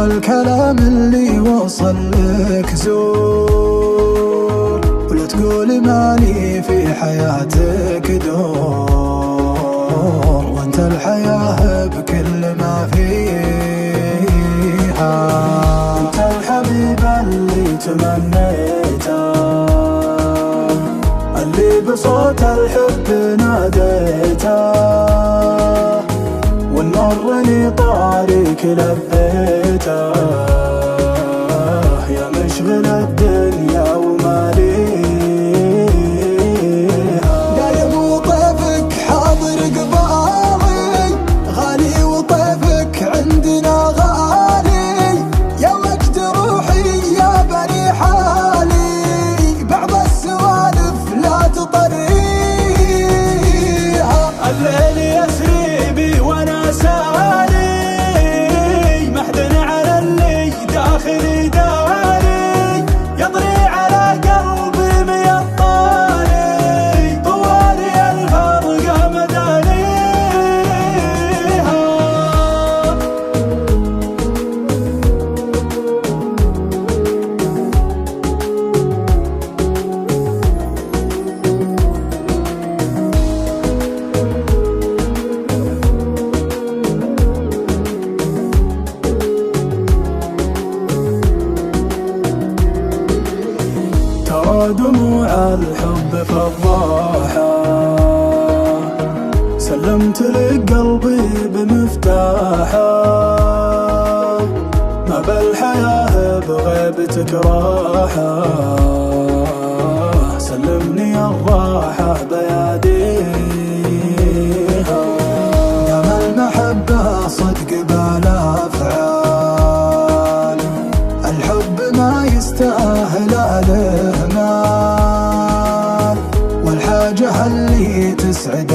والكلام اللي وصل لك زور، ولا تقول مالي في حياتك دور، وانت الحياة بكل ما فيها. انت الحبيب اللي تمنيته، اللي بصوت الحب ناديته، والنور طارق لبيته، يا مشغل الدنيا وماليها. دايم وطيفك حاضر قبالي، غالي وطيفك عندنا غالي، يا وقت روحي يا بني حالي، بعض السوالف لا تطريها. الليل يسري بي وانا سالي، محدن على اللي داخلي داري، يطري على قلبي مية طاري، طوالي الفرقة مدانيها. دموع الحب فضاحة، سلمت لك قلبي بمفتاحه، ما بالحياة بغيبتك راحة، سلمني الراحة بياديها. دام المحبة صدق بالأفعال، الحب ما يستاهل الاهمال، والحاجة اللي تسعد